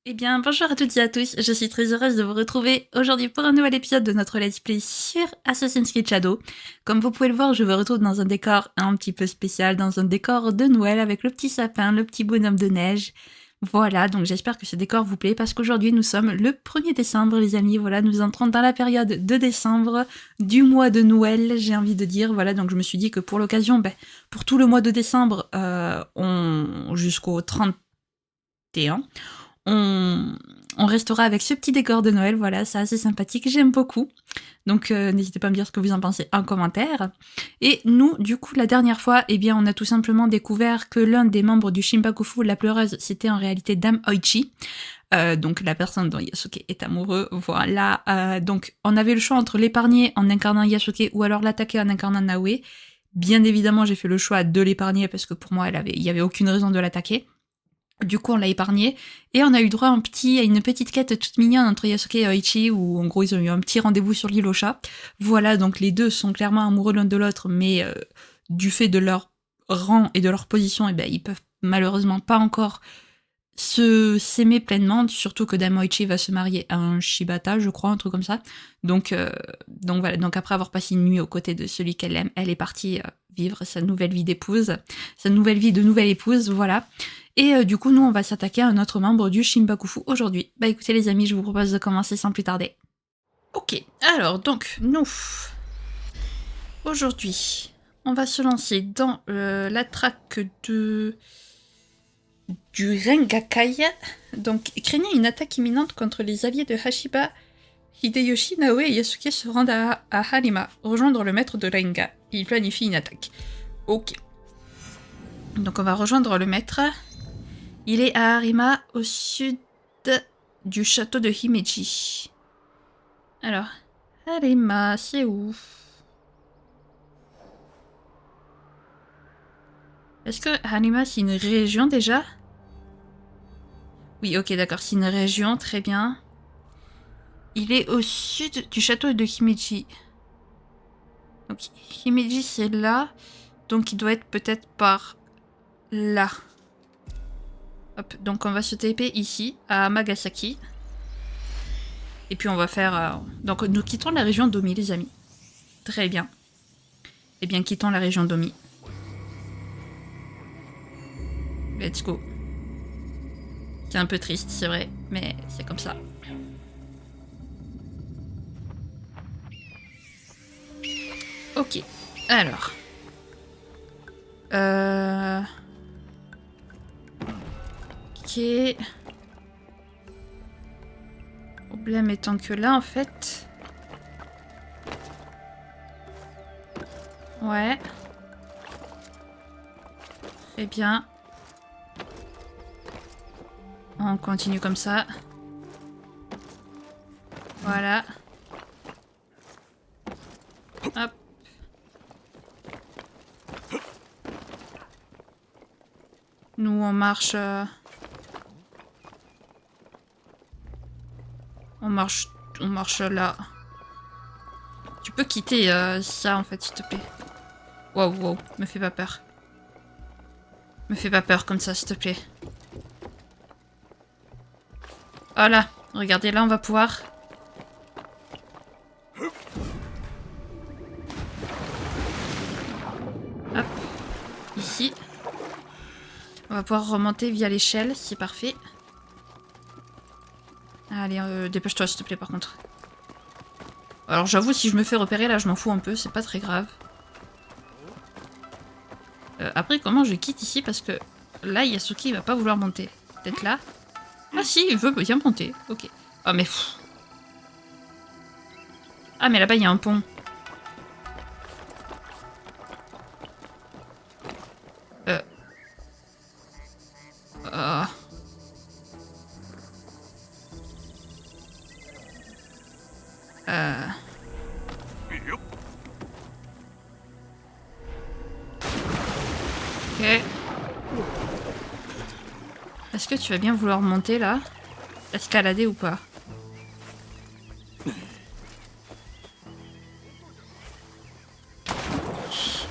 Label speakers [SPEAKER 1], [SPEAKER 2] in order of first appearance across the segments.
[SPEAKER 1] Eh bien, bonjour à toutes et à tous, je suis très heureuse de vous retrouver aujourd'hui pour un nouvel épisode de notre Let's Play sur Assassin's Creed Shadow. Comme vous pouvez le voir, je me retrouve dans un décor un petit peu spécial, dans un décor de Noël avec le petit sapin, le petit bonhomme de neige. Voilà, donc j'espère que ce décor vous plaît parce qu'aujourd'hui nous sommes le 1er décembre les amis, voilà, nous entrons dans la période de décembre, du mois de Noël, j'ai envie de dire, voilà, donc je me suis dit que pour l'occasion, pour tout le mois de décembre, jusqu'au 31, on, on restera avec ce petit décor de Noël, voilà, c'est assez sympathique, j'aime beaucoup. Donc n'hésitez pas à me dire ce que vous en pensez en commentaire. Et nous, du coup, la dernière fois, eh bien, on a tout simplement découvert que l'un des membres du Shinpakufu, la pleureuse, c'était en réalité Dame Oichi. Donc la personne dont Yasuke est amoureux, voilà. Donc on avait le choix entre l'épargner en incarnant Yasuke ou alors l'attaquer en incarnant Naoe. Bien évidemment, j'ai fait le choix de l'épargner parce que pour moi, il y avait aucune raison de l'attaquer. Du coup, on l'a épargné et on a eu droit à une petite quête toute mignonne entre Yasuke et Oichi où en gros ils ont eu un petit rendez-vous sur l'île aux chats. Voilà, donc les deux sont clairement amoureux l'un de l'autre, mais du fait de leur rang et de leur position, ils peuvent malheureusement pas encore s'aimer pleinement, surtout que Dame Oichi va se marier à un Shibata, je crois, un truc comme ça. Donc voilà, donc après avoir passé une nuit aux côtés de celui qu'elle aime, elle est partie vivre sa nouvelle vie d'épouse, sa nouvelle vie de nouvelle épouse, voilà. Et du coup, nous, on va s'attaquer à un autre membre du Shinpakufu aujourd'hui. Bah écoutez les amis, je vous propose de commencer sans plus tarder. Ok, alors donc, nous, aujourd'hui, on va se lancer dans la traque du Rengakai. Donc, craignant une attaque imminente contre les alliés de Hashiba, Hideyoshi, Naoe et Yasuke se rendent à Harima, rejoindre le maître de Renga. Il planifie une attaque. Ok. Donc on va rejoindre le maître. Il est à Harima, au sud du château de Himeji. Alors, Harima, c'est où? Est-ce que Harima, c'est une région déjà? Oui, ok, d'accord, c'est une région, très bien. Il est au sud du château de Himeji. Donc, Himeji, c'est là. Donc, il doit être peut-être par là. Hop, donc on va se TP ici, à Magasaki. Et puis on va faire... Donc nous quittons la région d'Omi, les amis. Très bien. Eh bien, quittons la région d'Omi. Let's go. C'est un peu triste, c'est vrai, mais c'est comme ça. Ok, alors... Ok... Problème étant que là, en fait... Ouais. Très bien. On continue comme ça. Voilà. Hop. Nous, on marche... On marche là. Tu peux quitter ça, en fait, s'il te plaît. Wow, wow, me fais pas peur. Me fais pas peur comme ça, s'il te plaît. Voilà, regardez, là, on va pouvoir... Hop, ici. On va pouvoir remonter via l'échelle, c'est parfait. Allez, dépêche-toi, s'il te plaît, par contre. Alors, j'avoue, si je me fais repérer, là, je m'en fous un peu, c'est pas très grave. Après, comment je quitte ici? Parce que là, Yasuki, il va pas vouloir monter. Peut-être là? Ah si, il veut bien monter. Ok. Oh, mais... Pff. Ah, mais là-bas, il y a un pont. Oh. Ok. Est-ce que tu vas bien vouloir monter, là? Escalader ou pas?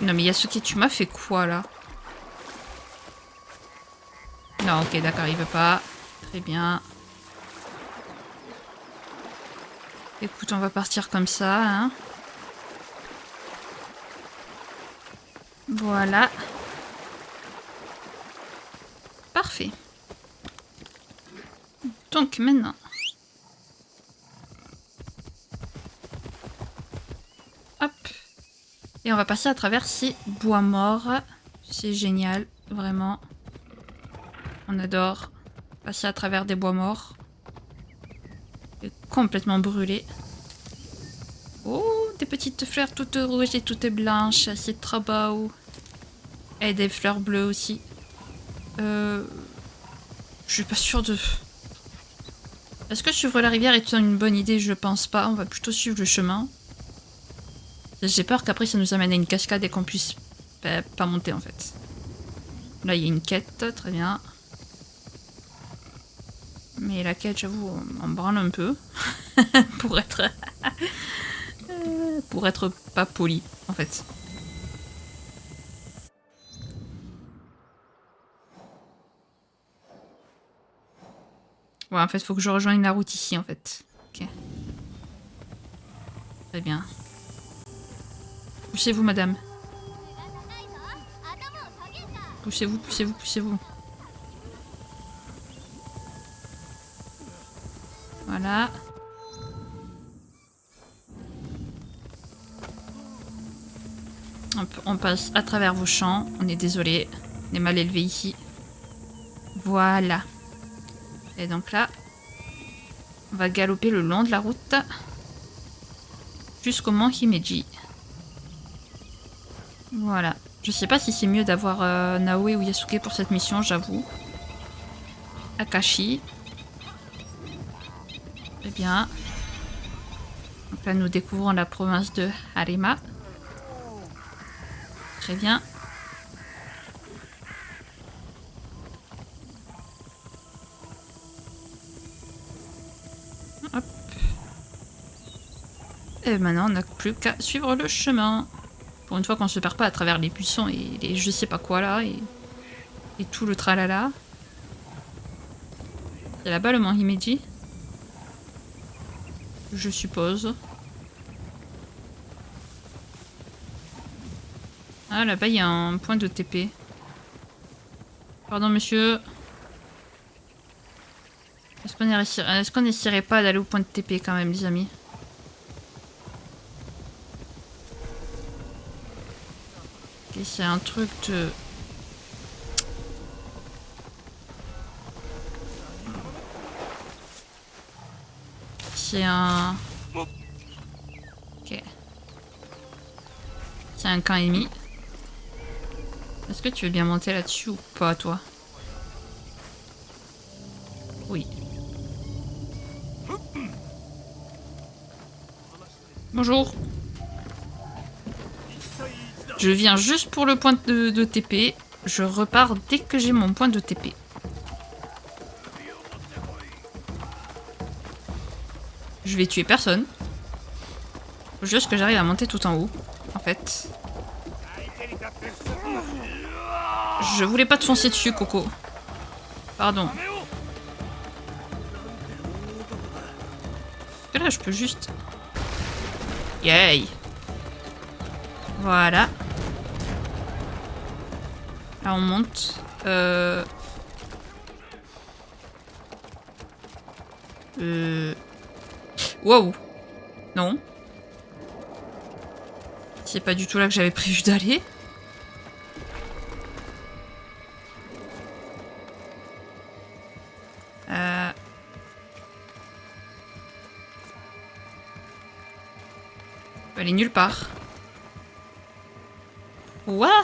[SPEAKER 1] Non mais Yasuki, tu m'as fait quoi là? Non, ok, d'accord, il veut pas. Très bien. Écoute, on va partir comme ça, hein. Voilà. Parfait. Donc maintenant... Hop. Et on va passer à travers ces bois morts. C'est génial, vraiment. On adore passer à travers des bois morts. Et complètement brûlés. Oh, des petites fleurs toutes rouges et toutes blanches. C'est trop beau. Et des fleurs bleues aussi. Je suis pas sûre de... Est-ce que suivre la rivière est une bonne idée? Je pense pas. On va plutôt suivre le chemin. J'ai peur qu'après ça nous amène à une cascade et qu'on puisse pas monter en fait. Là il y a une quête, très bien. Mais la quête, j'avoue, on branle un peu. pour être... pour être pas poli en fait. Ouais, en fait, faut que je rejoigne la route ici en fait. Ok. Très bien. Poussez-vous, madame. Poussez-vous, poussez-vous, poussez-vous. Voilà. On passe à travers vos champs. On est désolé. On est mal élevé ici. Voilà. Et donc là, on va galoper le long de la route. Jusqu'au mont Himeji. Voilà. Je sais pas si c'est mieux d'avoir Naoe ou Yasuke pour cette mission, j'avoue. Akashi. Très bien. Donc là, nous découvrons la province de Harima. Très bien. Hop. Et maintenant, on n'a plus qu'à suivre le chemin. Pour une fois qu'on se perd pas à travers les buissons et les je sais pas quoi là. Et tout le tralala. C'est là-bas le mont Himeji. Je suppose. Ah, là-bas, il y a un point de TP. Pardon, monsieur. Est-ce qu'on n'essaierait pas d'aller au point de TP quand même, les amis? Ok, c'est un truc de... C'est un... Ok. C'est un camp ennemi. Est-ce que tu veux bien monter là-dessus ou pas, toi? Oui. Bonjour. Je viens juste pour le point de TP. Je repars dès que j'ai mon point de TP. Je vais tuer personne. Faut juste que j'arrive à monter tout en haut, en fait. Je voulais pas te foncer dessus, Coco. Pardon. Et là, je peux juste... Yay! Voilà. Là, on monte. Wow! Non. C'est pas du tout là que j'avais prévu d'aller. On va aller nulle part. What?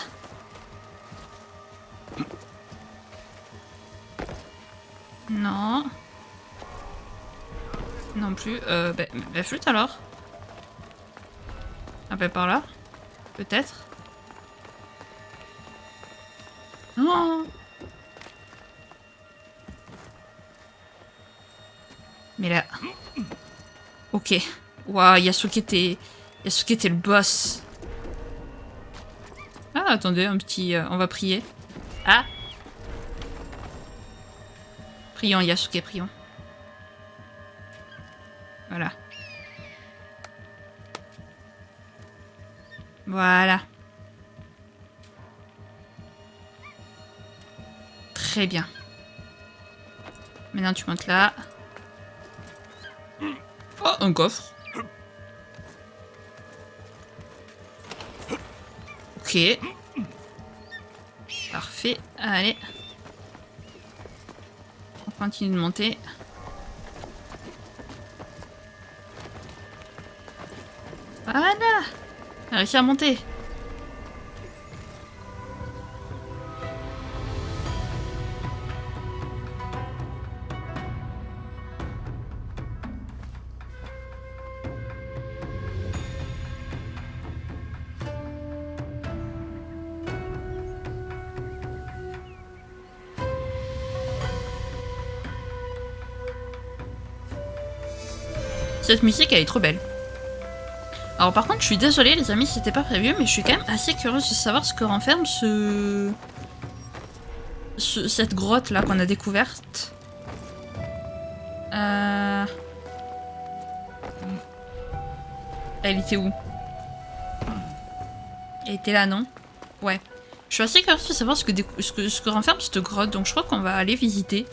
[SPEAKER 1] Non. Non plus. La flûte alors? Ah bah par là? Peut-être? Non. Mais là... Ok. Waouh, Yasuke t'es le boss. Ah, attendez, un petit... on va prier. Ah! Prions, Yasuke, prions. Voilà. Voilà. Très bien. Maintenant, tu montes là. Oh, un coffre. Ok. Parfait. Allez. On continue de monter. Voilà. On a réussi à monter. Cette musique, elle est trop belle. Alors par contre, je suis désolée les amis, c'était pas prévu, mais je suis quand même assez curieuse de savoir ce que renferme cette grotte là qu'on a découverte. Elle était où? Elle était là, non? Ouais. Je suis assez curieuse de savoir ce que renferme cette grotte, donc je crois qu'on va aller visiter.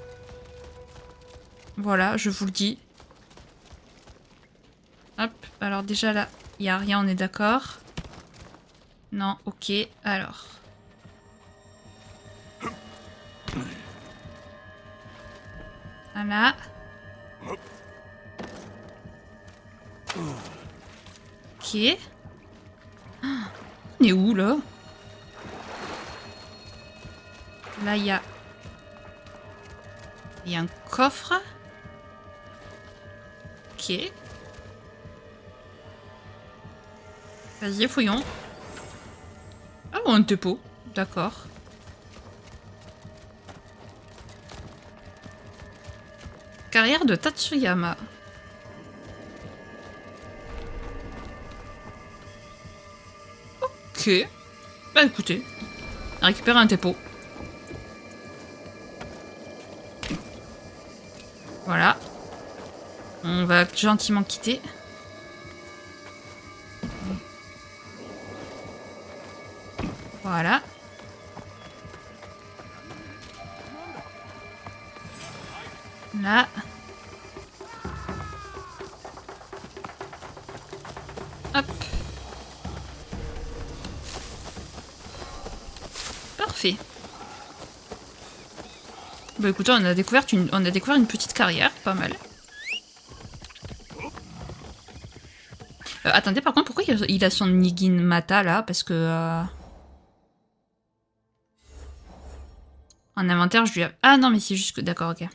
[SPEAKER 1] Voilà, je vous le dis. Hop, alors déjà là, il n'y a rien, on est d'accord. Non, ok, alors. Voilà. Ok. On est où là? Là, il y a... Il y a un coffre. Ok. Vas-y, fouillons. Ah, bon, un dépôt. D'accord. Carrière de Tatsuyama. Ok. Bah écoutez, récupérer un dépôt. Voilà. On va gentiment quitter. Voilà. Là. Hop. Parfait. Bah écoutez, on a découvert une petite carrière, pas mal. Attendez, par contre, pourquoi il a son Nigin Mata là? Parce que... En inventaire, je lui ai... Ah non, mais c'est juste que... D'accord, ok.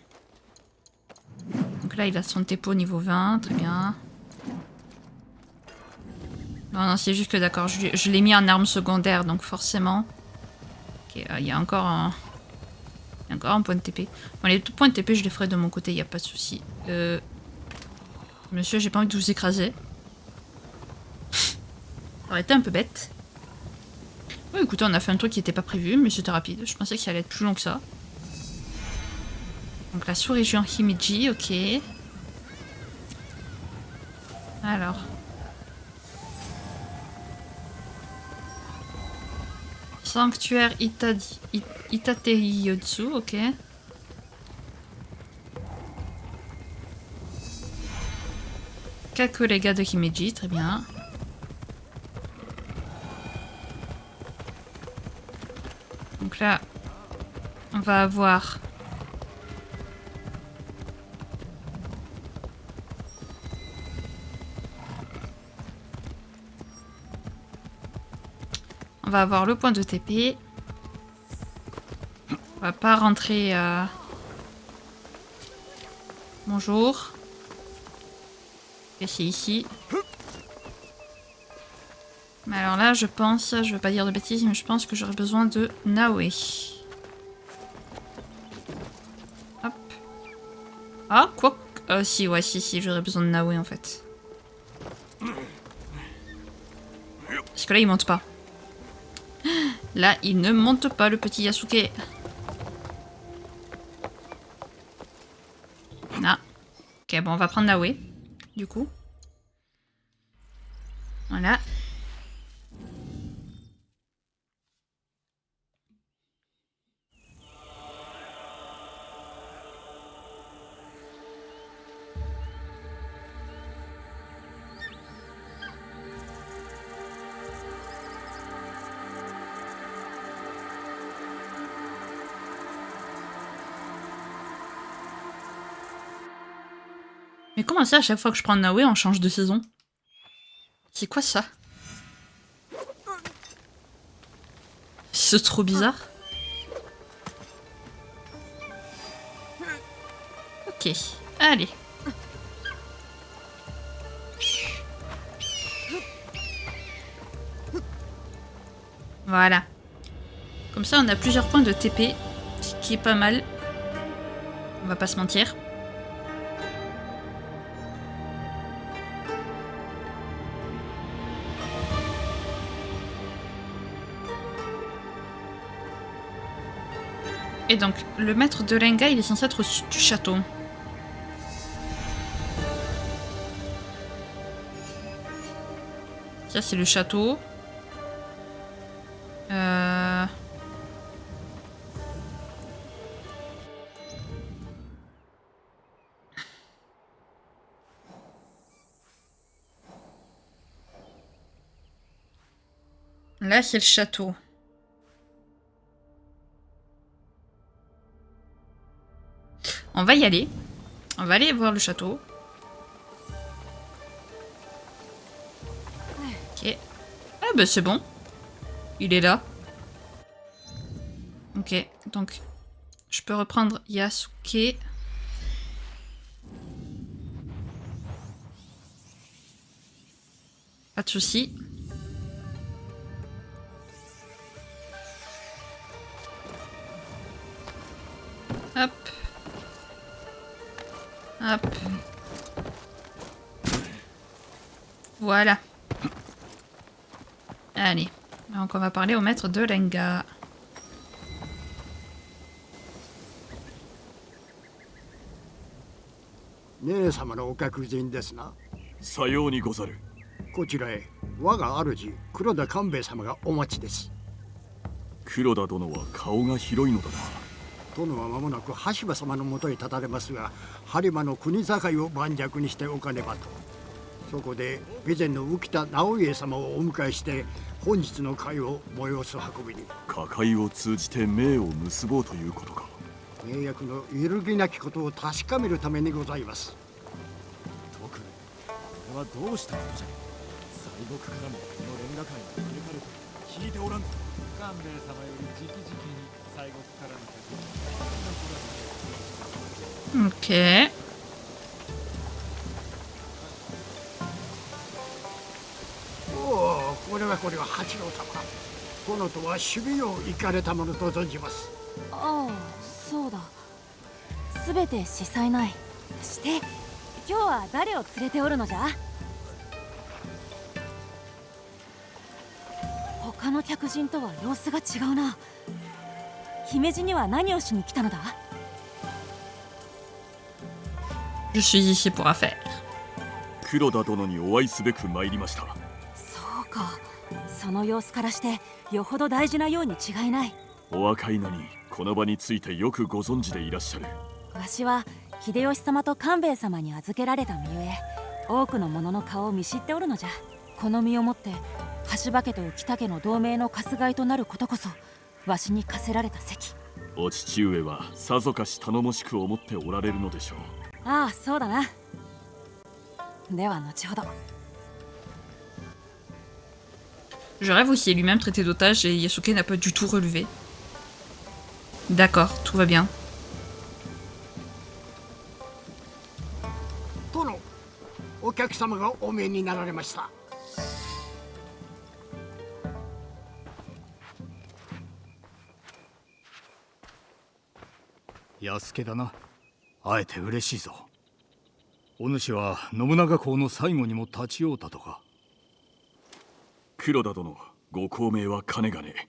[SPEAKER 1] Donc là, il a son Tepo niveau 20, très bien. Non, non, c'est juste que d'accord, je l'ai mis en arme secondaire, donc forcément... Ok, il y a encore un... Il y a encore un point de TP. Bon, les points de TP, je les ferai de mon côté, il n'y a pas de souci. Monsieur, j'ai pas envie de vous écraser. Ça aurait été un peu bête. Ouais, écoutez, on a fait un truc qui n'était pas prévu, mais c'était rapide. Je pensais qu'il allait être plus long que ça. Donc la sous-région Himeji, ok. Alors. Sanctuaire Itateyotsu, ok. Kakulega de Himeji, très bien. Donc là, on va avoir... On va avoir le point de TP. On va pas rentrer... Bonjour. Et c'est ici. Mais alors là, je pense... Je veux pas dire de bêtises, mais je pense que j'aurais besoin de Naoe. Hop. Ah, quoi? Si, ouais, si, j'aurais besoin de Naoe en fait. Parce que là, il monte pas. Là, il ne monte pas, le petit Yasuke. Ah. Ok, bon, on va prendre Naoe, du coup. Voilà. Mais comment ça, à chaque fois que je prends Naoé, on change de saison? C'est quoi ça? C'est trop bizarre. Ok, allez. Voilà. Comme ça, on a plusieurs points de TP, ce qui est pas mal. On va pas se mentir. Et donc, le maître de Lenga, il est censé être au-dessus du château. Ça, c'est le château. Là, c'est le château. On va y aller. On va aller voir le château. Ok. Ah bah c'est bon. Il est là. Ok, donc je peux reprendre Yasuke. Pas de souci. Hop. Hop. Voilà. Allez. Donc on va parler au maître de Lenga.
[SPEAKER 2] 姉様のお客人ですな。
[SPEAKER 3] さようにござる。
[SPEAKER 2] こちらへ我が主黒田官兵衛様がお待ちです。
[SPEAKER 3] 黒田殿は顔が広いのだな。
[SPEAKER 2] 殿は間もなく羽柴様のもとへ立たれますが、播磨の国境を盤石にしておかねばと。そこで備前の浮田直家様をお迎えして本日の会を催す運びに。
[SPEAKER 3] 和解を通じて盟を結ぼうということか。
[SPEAKER 2] 盟約の揺るぎなきことを確かめるためにございます。
[SPEAKER 4] 特にこれはどうしたことじゃ。西国からもこの連合会に触れかると聞いておらんぞ。官兵衛様より直々に西国からの客に。
[SPEAKER 1] Ok.
[SPEAKER 2] これは八郎様。殿とは守備を行かれたものと存じます。
[SPEAKER 5] ああ、そうだ。すべて司祭内。して、今日は誰を連れておるのじゃ？他の客人とは様子が違うな。姫路には何をしに来たのだ？
[SPEAKER 1] Je suis ici pour affaire.
[SPEAKER 3] 黒田殿にお会いすべく参りました。
[SPEAKER 5] そうか。その様子からしてよほど大事なように違いない。
[SPEAKER 3] お若いのにこの場についてよくご存知でいらっしゃる。
[SPEAKER 5] わしは秀吉様と官兵衛様に預けられた身ゆえ、多くの者の顔を見知っておるのじゃ。この身をもって橋場家と浮田家の同盟のかいとなることこそわしに課せられた責。
[SPEAKER 3] お父上はさぞかし頼もしく思っておられるのでしょう。
[SPEAKER 5] ああ、そうだな。では後ほど。
[SPEAKER 1] Je rêve aussi, lui-même traité d'otage et Yasuke n'a pas du tout relevé. D'accord, tout va bien.
[SPEAKER 2] 殿、お客様がお見えになられました。
[SPEAKER 4] 安助だな。会えて嬉しいぞ。お主は信長公の最後にも立ち会うたとか。
[SPEAKER 3] 黒田殿、ご高名はかねがね。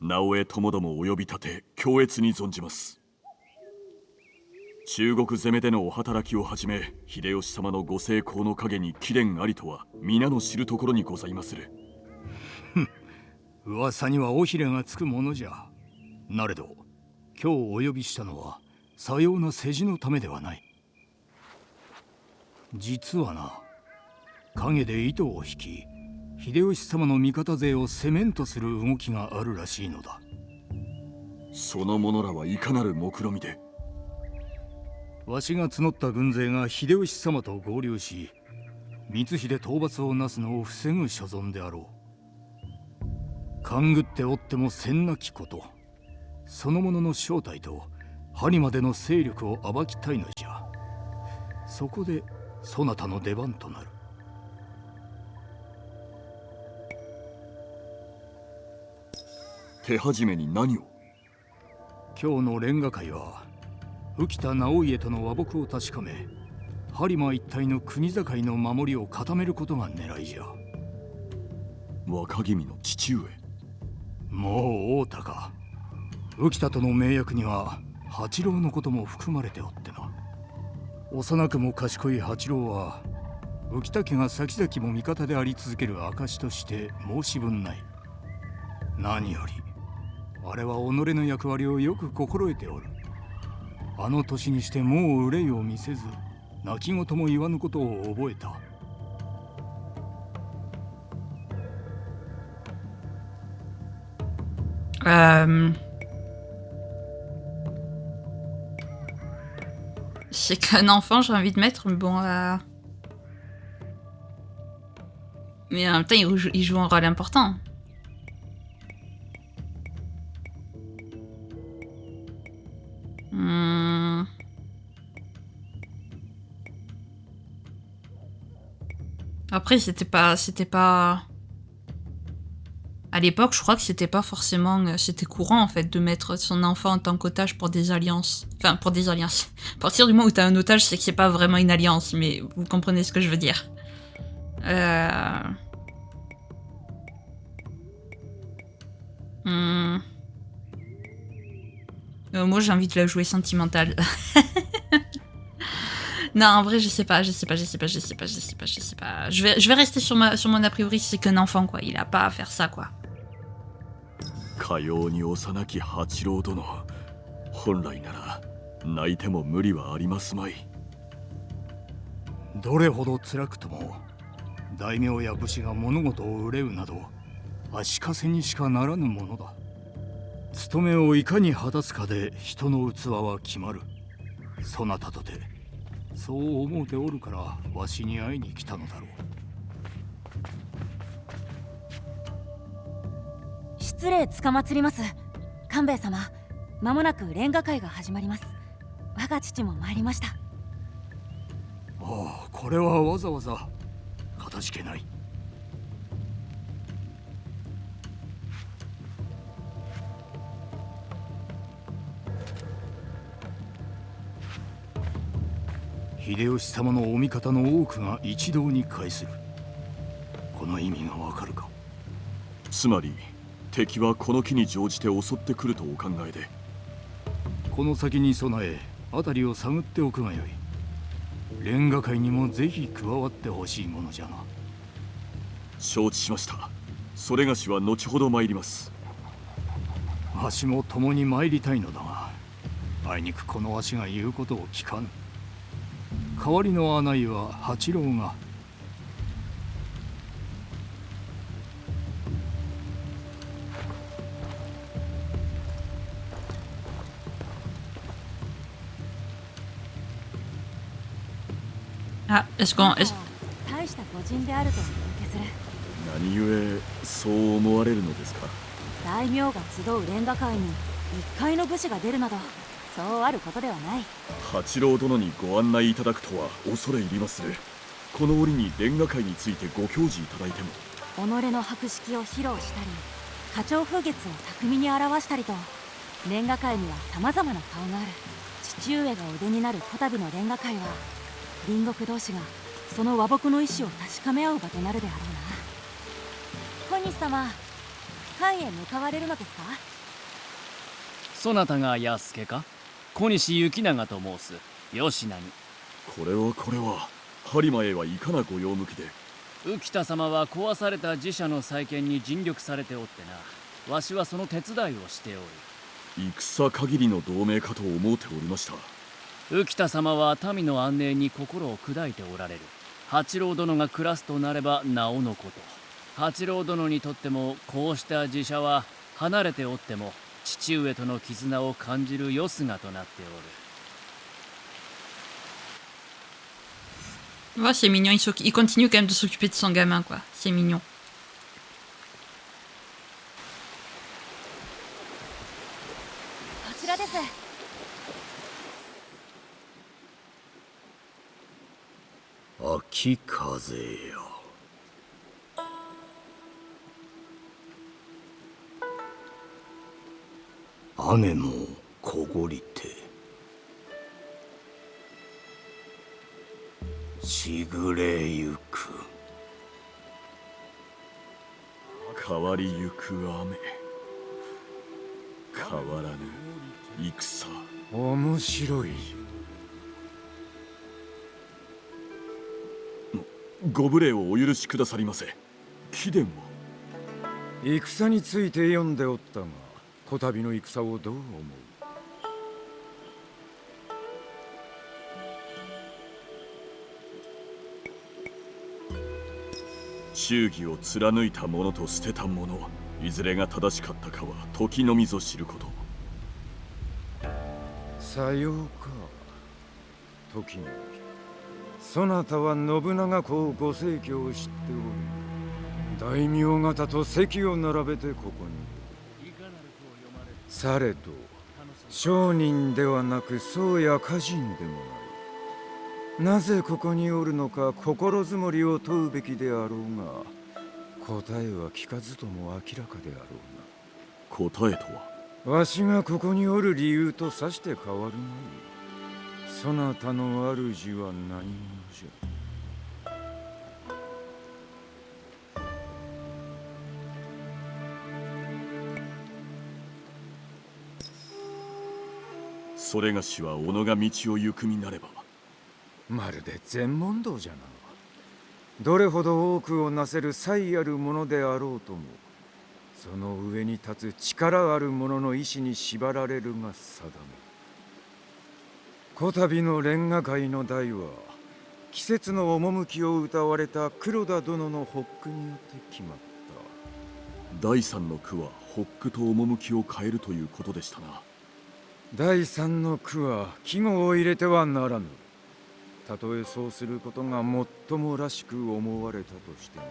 [SPEAKER 3] 直江ともどもお呼び立て強烈に存じます。中国攻めでのお働きをはじめ、秀吉様のご成功の陰に貴殿ありとは皆の知るところにございまする。
[SPEAKER 4] 噂には尾ひれがつくものじゃ。なれど今日お呼びしたのはさような世辞のためではない。実はな、陰で糸を引き秀吉様の味方勢を攻めんとする動きがあるらしいのだ。
[SPEAKER 3] その者らはいかなる目論みで？
[SPEAKER 4] わしが募った軍勢が秀吉様と合流し、光秀討伐をなすのを防ぐ所存であろう。勘ぐっておっても戦なきこと、その者の正体と針までの勢力を暴きたいのじゃ。そこでそなたの出番となる。
[SPEAKER 3] 手始めに何を？
[SPEAKER 4] 今日の連歌会は浮田直家との和睦を確かめ、播磨一帯の国境の守りを固めることが狙いじゃ。
[SPEAKER 3] 若君の父上。
[SPEAKER 4] もう太田か。浮田との盟約には八郎のことも含まれておってな。幼くも賢い八郎は浮田家が先々も味方であり続ける証として申し分ない。何よりあれは己の役割をよく心得ておる。あの年にしてもう憂いを見せず、泣き言も言わぬことを覚えた。
[SPEAKER 1] C'est qu'un enfant, j'ai envie de mettre, mais bon. Mais en même temps, il joue un rôle important. Après, c'était pas. À l'époque, je crois que c'était pas forcément. C'était courant en fait de mettre son enfant en tant qu'otage pour des alliances. Enfin, pour des alliances. À partir du moment où t'as un otage, c'est que c'est pas vraiment une alliance, mais vous comprenez ce que je veux dire. Moi, j'ai envie de la jouer sentimentale. Non, en vrai, je sais pas. Je vais rester sur mon a priori, c'est qu'un enfant, quoi. Il a pas à faire ça, quoi.
[SPEAKER 3] かように幼き八郎殿、本来なら泣いても無理はありますまい。
[SPEAKER 4] どれほど辛くとも大名や武士が物事を憂うなど足かせにしかならぬものだ。務めをいかに果たすかで人の器は決まる。そなたとてそう思うておるからわしに会いに来たのだろう。
[SPEAKER 5] 失礼つかまつります。官兵衛様、まもなく連歌会が始まります。我が父も参りました。
[SPEAKER 4] ああ、これはわざわざかたじけない。秀吉様のお味方の多くが一堂に会する。この意味がわかるか？
[SPEAKER 3] つまり敵はこの機に乗じて襲ってくるとお考えで？
[SPEAKER 4] この先に備え辺りを探っておくがよい。連歌会にもぜひ加わってほしいものじゃな。
[SPEAKER 3] 承知しました。それがしは後ほど参ります。
[SPEAKER 4] わしも共に参りたいのだが、あいにくこのわしが言うことを聞かぬ。代わりの案内は八郎が。
[SPEAKER 1] Ah, est-ce
[SPEAKER 5] 大した御仁であるとお受けする。
[SPEAKER 3] 何故そう思われるのですか？
[SPEAKER 5] 大名が集う連歌会に一介の武士が出るなど、そうあることではない。
[SPEAKER 3] 八郎殿にご案内いただくとは恐れ入りまする。この折に連歌会についてご教示いただいても。
[SPEAKER 5] 己の博識を披露したり、花鳥風月を巧みに表したりと、連歌会には様々な顔がある。父上が腕になるこたびの連歌会は、隣国同士がその和睦の意志を確かめ合う場となるであろうな。小西様、藩へ向かわれるのですか？
[SPEAKER 6] そなたが安助か？小西行長と申す。吉名に。
[SPEAKER 3] これは播磨へはいかなご用向きで？
[SPEAKER 6] 浮田様は壊された寺社の再建に尽力されておってな。わしはその手伝いをしておる。
[SPEAKER 3] 戦限りの同盟かと思うておりました。
[SPEAKER 6] 浮田様は民の安寧に心を砕いておられる。八郎殿が暮らすとなればなおのこと。八郎殿にとってもこうした寺社は離れておっても父上との絆を感じるよすがとなっておる。
[SPEAKER 1] Ouais, c'est mignon, il continue quand même de s'occuper de son gamin, quoi. C'est mignon.
[SPEAKER 5] こちらです。
[SPEAKER 7] 秋風よ。雨もこごりてしぐれゆく。
[SPEAKER 3] 変わりゆく雨、変わらぬ戦。
[SPEAKER 8] 面白い。
[SPEAKER 3] ご無礼をお許しくださりませ。貴殿は
[SPEAKER 8] 戦について読んでおったが、こたびの戦をどう思う？
[SPEAKER 3] 忠義を貫いた者と捨てた者、いずれが正しかったかは時のみぞ知ること。
[SPEAKER 8] さようか。時にそなたは信長公ご逝去を知っており、大名方と席を並べてここに。されと商人ではなく僧や歌人でもない。なぜここにおるのか心づもりを問うべきであろうが、答えは聞かずとも明らかであろうな。
[SPEAKER 3] 答えとは？
[SPEAKER 8] わしがここにおる理由とさして変わるまい。そなたの主は何者じゃ？
[SPEAKER 3] それがしは己が道を行く身なれば。
[SPEAKER 8] まるで全問答じゃな。どれほど多くをなせる才あるものであろうとも、その上に立つ力ある者の意志に縛られるが定め。こたびの連歌会の題は、季節の趣を歌われた黒田殿の発句によって決まった。
[SPEAKER 3] 第三の句は発句と趣を変えるということでしたな。
[SPEAKER 8] 第三の句は季語を入れてはならぬ。たとえそうすることが最もらしく思われたとしても。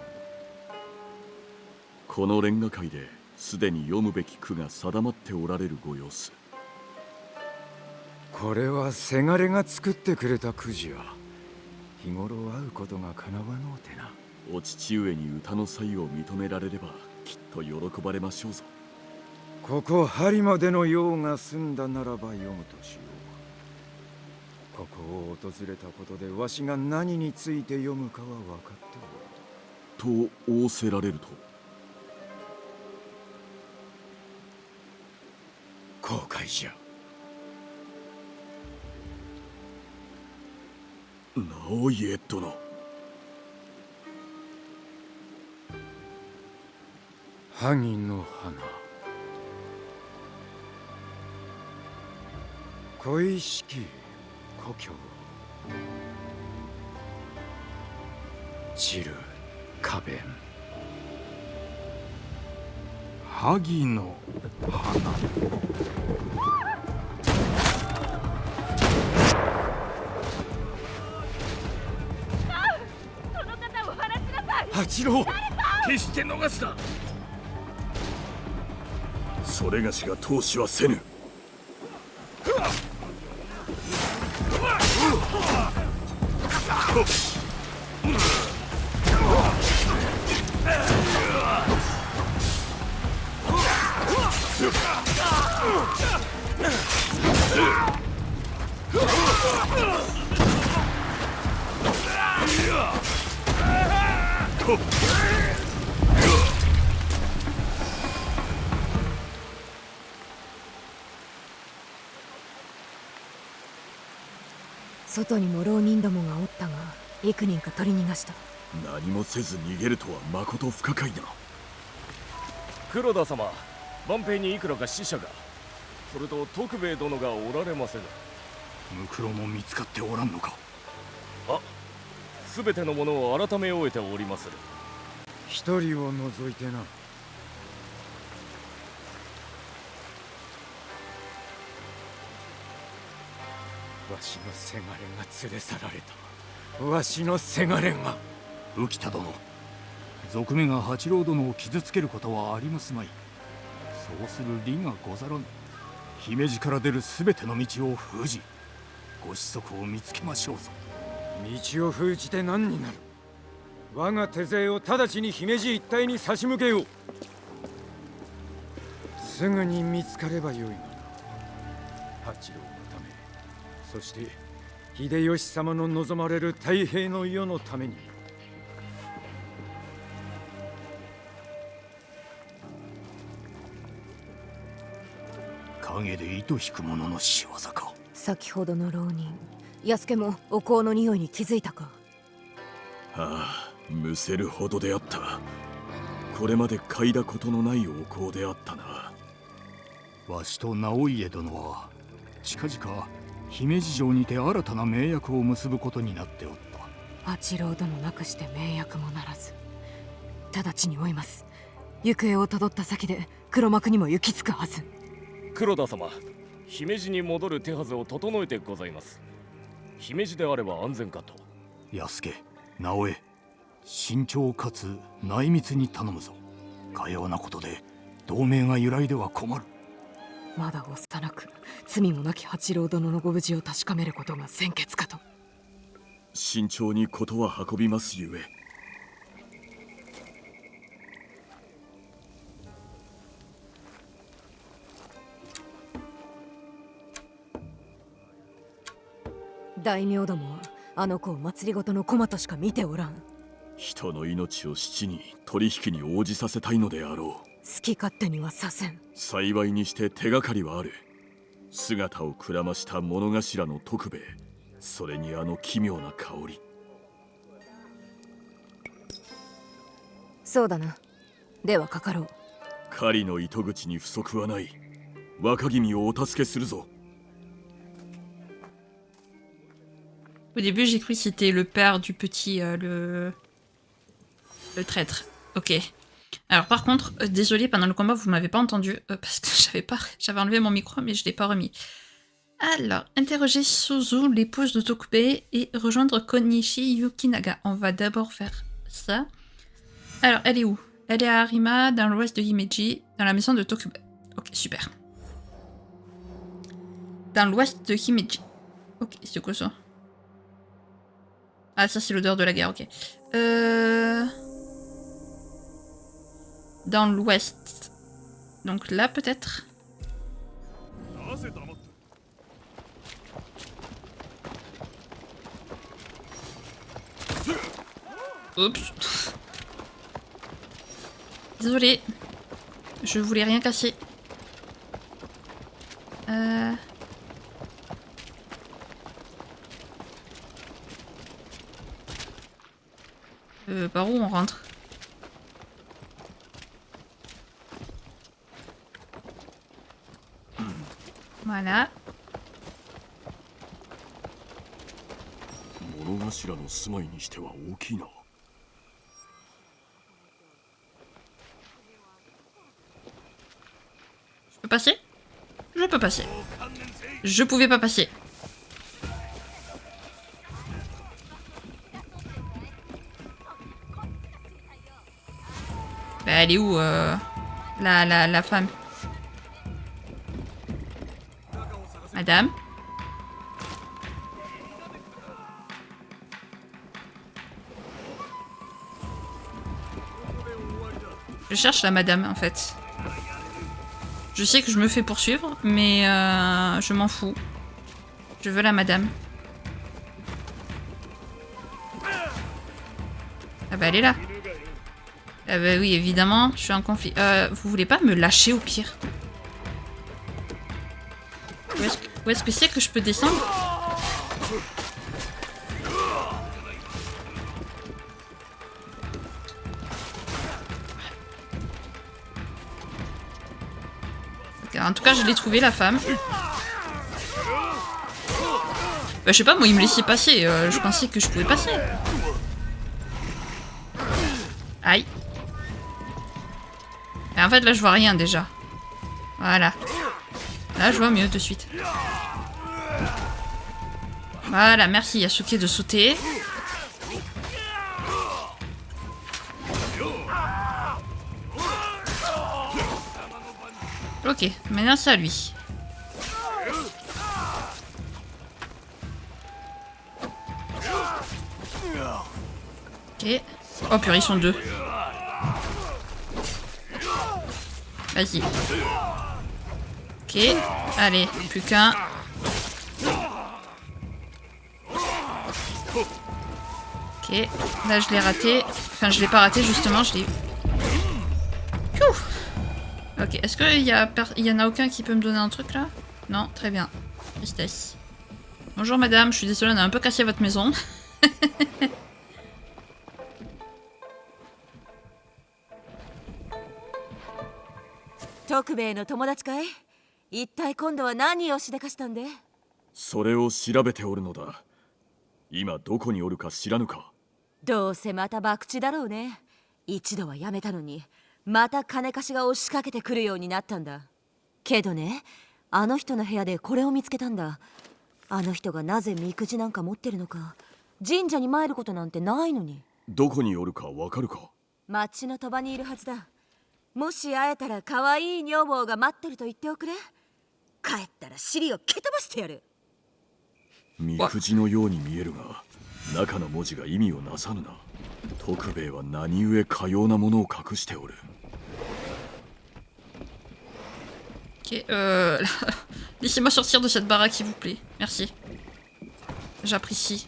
[SPEAKER 3] この連歌会ですでに読むべき句が定まっておられるご様子。
[SPEAKER 8] これはせがれが作ってくれた句じゃ。日頃会うことがかなわのうてな。
[SPEAKER 3] お父上に歌の才を認められればきっと喜ばれましょうぞ。
[SPEAKER 8] ここ播磨での用が済んだならば読むとしよう。ここを訪れたことでわしが何について読むかは分かっておる。
[SPEAKER 3] と仰せられると？
[SPEAKER 8] 後悔じゃ。
[SPEAKER 3] 直家殿。
[SPEAKER 8] 萩の花、恋しき故郷、散る花弁。
[SPEAKER 4] 萩の花。
[SPEAKER 8] 八郎、
[SPEAKER 3] 決して逃すな。それがしが投資はせぬ。
[SPEAKER 9] 外にも浪人どもがおったが幾人か取り逃がした。
[SPEAKER 3] 何もせず逃げるとはまこと不可解な。
[SPEAKER 10] 黒田様、万平にいくらか死者が、それと徳兵衛殿がおられませぬ。
[SPEAKER 4] ムクロも見つかっておらんのか？
[SPEAKER 10] あ、すべてのものを改め終えておりまする。
[SPEAKER 8] 一人を除いてな。わしのせがれが連れ去られた。わしのせがれが。
[SPEAKER 4] 浮田殿、賊目が八郎殿を傷つけることはありますまい。そうする理がござらぬ。姫路から出るすべての道を封じ、ご子息を見つけましょうぞ。
[SPEAKER 8] 道を封じて何になる。我が手勢を直ちに姫路一帯に差し向けよう。すぐに見つかればよいがな。八郎のため、そして秀吉様の望まれる太平の世のために。
[SPEAKER 4] 影で糸引く者の仕業か。
[SPEAKER 9] 先ほどの浪人安家もお香の匂いに気づいたか。
[SPEAKER 3] ああ、むせるほどであった。これまで嗅いだことのないお香であったな。
[SPEAKER 4] わしと直家殿は近々姫路城にて新たな盟約を結ぶことになっておった。
[SPEAKER 9] 八郎殿なくして盟約もならず、直ちに追います。行方をたどった先で黒幕にも行き着くはず。
[SPEAKER 10] 黒田様、姫路に戻る手はずを整えてございます。姫路であれば安全かと。
[SPEAKER 4] 安家、直江、慎重かつ内密に頼むぞ。かようなことで同盟が揺らいでは困る。
[SPEAKER 9] まだ幼く罪もなき八郎殿のご無事を確かめることが先決かと。
[SPEAKER 3] 慎重に事は運びますゆえ。
[SPEAKER 9] 大名どもはあの子を祭りごとの駒としか見ておらん。
[SPEAKER 3] 人の命を七に取引に応じさせたいのであろう。
[SPEAKER 9] 好き勝手にはさせん。
[SPEAKER 3] 幸いにして手がかりはある。姿をくらました物頭の徳兵衛、それにあの奇妙な香り。
[SPEAKER 9] そうだな。ではかかろう。
[SPEAKER 3] 狩りの糸口に不足はない。若君をお助けするぞ。
[SPEAKER 1] Au début, j'ai cru que c'était le père du petit, le traître. Ok. Alors par contre, désolé, pendant le combat, vous m'avez pas entendu, parce que j'avais enlevé mon micro, mais je l'ai pas remis. Alors, interroger Suzu, l'épouse de Tokubei, et rejoindre Konishi Yukinaga. On va d'abord faire ça. Alors, elle est où? Elle est à Arima, dans l'ouest de Himeji, dans la maison de Tokubei. Ok, super. Dans l'ouest de Himeji. Ok, c'est quoi ça? Ah, ça c'est l'odeur de la guerre, ok. Dans l'ouest. Donc là peut-être. Oups. Désolé. Je voulais rien casser. Par où on rentre? Voilà.
[SPEAKER 3] 物頭の住まいにしては大きいな。
[SPEAKER 1] Je peux passer? Je peux passer. Je pouvais pas passer. Bah, elle est où la femme? Madame? Je cherche la madame en fait. Je sais que je me fais poursuivre, mais je m'en fous. Je veux la madame. Ah bah elle est là. Ah bah oui, évidemment, je suis en conflit. Vous voulez pas me lâcher au pire? Où est-ce que c'est que je peux descendre? En tout cas, je l'ai trouvé la femme. Bah, je sais pas, moi il me laissait passer. Je pensais que je pouvais passer. Aïe. Et en fait, là, je vois rien déjà. Voilà. Là, je vois mieux de suite. Voilà, merci Yasuke de sauter. Ok, maintenant c'est à lui. Ok. Oh purée, ils sont deux. Vas-y. Ok, allez, plus qu'un. Ok, là je l'ai raté. Enfin, je l'ai pas raté justement, je l'ai. Ok, est-ce qu'il y en a aucun qui peut me donner un truc là? Non, très bien. Tristesse. Bonjour madame, je suis désolée, on a un peu cassé votre maison.
[SPEAKER 5] 徳兵衛の友達かい？一体今度は何をしでかしたんで？
[SPEAKER 3] それを調べておるのだ。今どこにおるか知らぬか。
[SPEAKER 5] どうせまた博打だろうね。一度はやめたのにまた金貸しが押しかけてくるようになったんだ。けどね、あの人の部屋でこれを見つけたんだ。あの人がなぜみくじなんか持ってるのか、神社に参ることなんてないのに。
[SPEAKER 3] どこにおるかわかるか？
[SPEAKER 5] 町の鳥羽にいるはずだ。もし会えたら可愛い女房が待ってると言っておくれ。帰ったら尻を蹴飛ばしてやる。
[SPEAKER 3] みくじのように見えるが、中の文字が意味をなさぬな。徳兵衛は何故かようなものを隠しておる。
[SPEAKER 1] Ok, laissez-moi sortir de cette baraque s'il vous plaît. Merci. J'apprécie.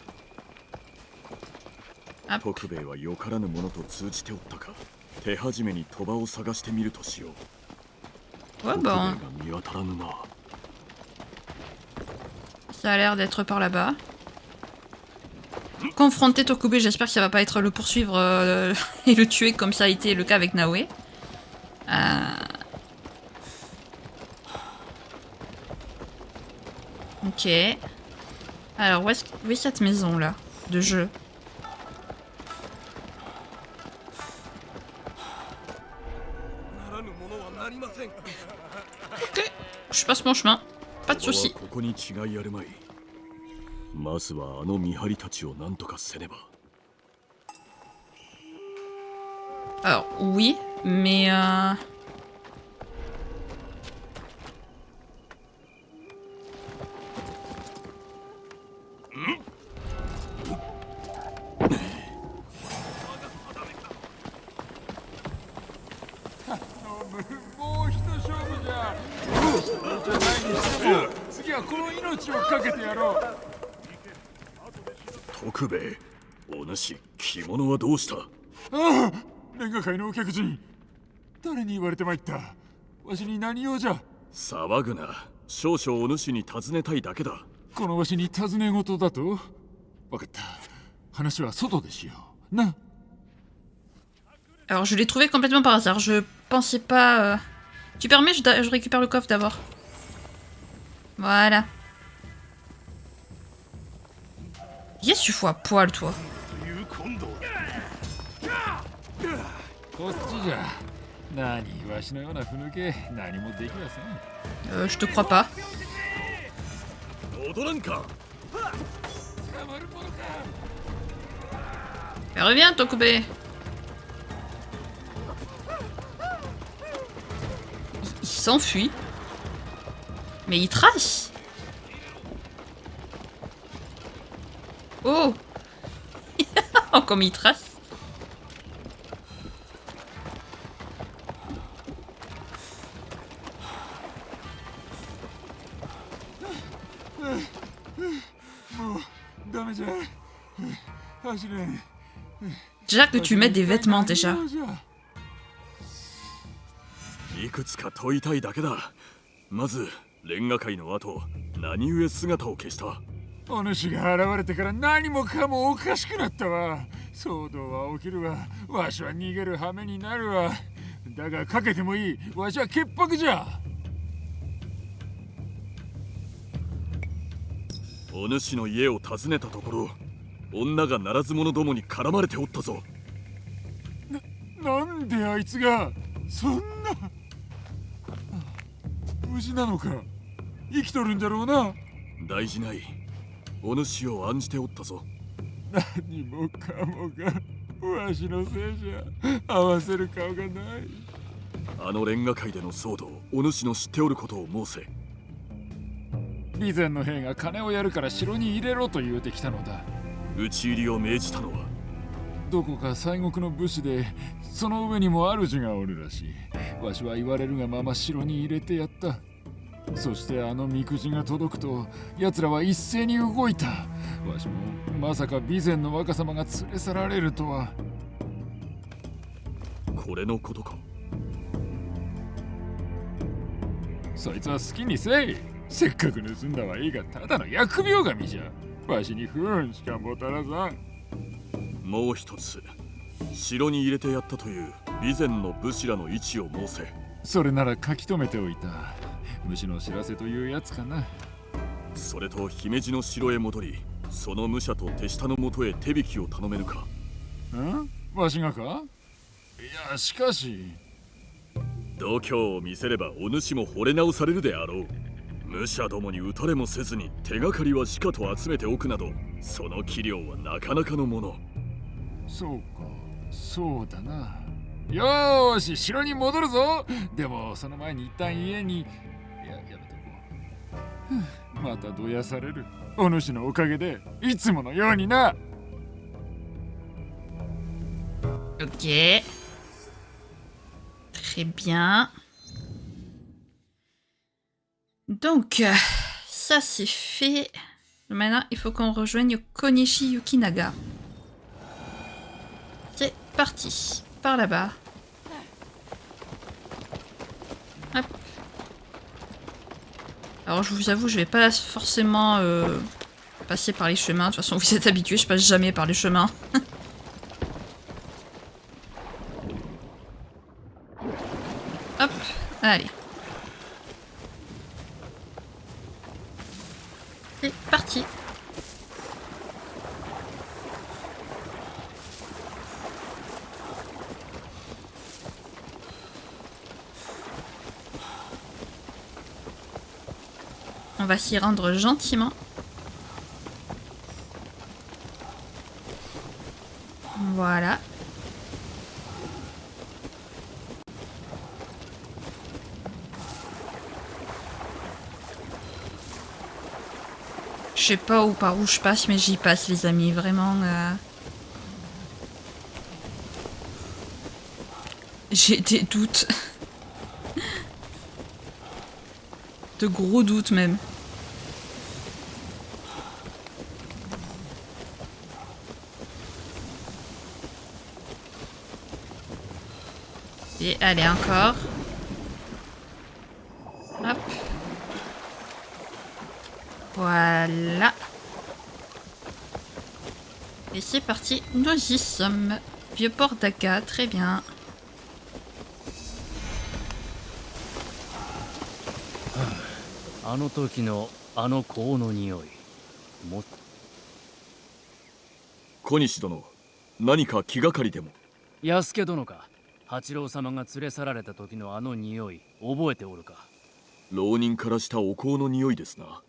[SPEAKER 3] 徳兵衛はよからぬものと通じておったか。手始めに鳥羽を探してみるとしよう。
[SPEAKER 1] Ouais, bah.
[SPEAKER 3] 徳兵衛が見当たらぬな。
[SPEAKER 1] Ça a l'air d'être par là-bas. Confronter Tokube, j'espère que ça va pas être le poursuivre et le tuer comme ça a été le cas avec Naoe. Ok. Alors, où est cette maison là de jeu? Ok, je passe mon chemin. Pas de soucis.
[SPEAKER 3] ここに違いあるまい。まずはあの見張りたちを何とかせねば。
[SPEAKER 1] Alors, oui, mais
[SPEAKER 3] 徳兵衛、お主、着物はどうした？
[SPEAKER 11] ああ、レンガ界のお客人。誰に言われてまいった？わしに何用じゃ？
[SPEAKER 3] 騒ぐな。少々お主に尋ねたいだけだ。
[SPEAKER 11] このわしに尋ね事だと？わかった。話は外でしよう。な。
[SPEAKER 1] Alors je l'ai trouvé complètement par hasard, je pensais pas... Tu permets, je récupère le coffre d'abord. Voilà. Qu'est-ce que tu fous à poil, toi? Je te crois pas. Mais reviens, Tokube. Il s'enfuit. Mais il trace. Oh. Oh, comme il trace. Déjà que tu mets des vêtements déjà.
[SPEAKER 3] いくつか問いたいだけだ。まず、レンガ界の後、何故姿を消した？
[SPEAKER 11] お主が現れてから何もかもおかしくなったわ。騒動は起きるわ。わしは逃げる羽目になるわ。だがかけてもいい。わしは潔白じゃ。
[SPEAKER 3] お主の家を訪ねたところ、女がならず者どもに絡まれておったぞ。
[SPEAKER 11] なんであいつがそんな。無事なのか？生きとるんじゃろうな。
[SPEAKER 3] 大事ない。お主を案じておったぞ。
[SPEAKER 11] 何もかもがわしのせいじゃ。合わせる顔がない。
[SPEAKER 3] あのレンガ界での騒動、お主の知っておることを申せ。
[SPEAKER 11] 備前の兵が金をやるから城に入れろと言うてきたのだ。
[SPEAKER 3] 討ち入りを命じたのは
[SPEAKER 11] どこか西国の武士で、その上にも主がおるらしい。わしは言われるがまま城に入れてやった。そしてあのみくじが届くと、奴らは一斉に動いた。わしもまさか備前の若様が連れ去られるとは。
[SPEAKER 3] これのことか。
[SPEAKER 11] そいつは好きにせい。せっかく盗んだはいいが、ただの疫病神じゃ。わしに不運しかもたらさん。
[SPEAKER 3] もう一つ、城に入れてやったという備前の武士らの位置を申せ。
[SPEAKER 11] それなら書き留めておいた。武士の知らせというやつかな。
[SPEAKER 3] それと姫路の城へ戻り、その武者と手下のもとへ手引きを頼めぬか。
[SPEAKER 11] わしがか？いや、しかし。
[SPEAKER 3] 度胸を見せればお主も惚れ直されるであろう。武者どもに討たれもせずに手がかりはしかと集めておくなど、その器量はなかなかのもの。
[SPEAKER 11] そうか、そうだな。よーし、城に戻るぞ。でもその前に一旦家に。やめとこう。またどやされる。お主のおかげでいつものようにな。
[SPEAKER 1] Ok. Très bien. Donc, ça c'est fait. Maintenant, il faut qu'on rejoigne Konishi Yukinaga. C'est parti. Par là-bas. Hop. Alors, je vous avoue, je vais pas forcément passer par les chemins. De toute façon, vous êtes habitués, je passe jamais par les chemins. Hop, allez. C'est parti. On va s'y rendre gentiment. Voilà. Je sais pas par où je passe, mais j'y passe, les amis. Vraiment. J'ai des doutes. De gros doutes, même. Et allez, encore. Hop. Voilà. Et c'est parti, nous y sommes. Vieux-port d'Aka, très bien.
[SPEAKER 3] Konishi殿、何か気がかりでも。
[SPEAKER 6] 安家殿か。八郎様が連れ去られた時のあの匂い、覚えておるか。
[SPEAKER 3] 浪人からしたお香の匂いですな。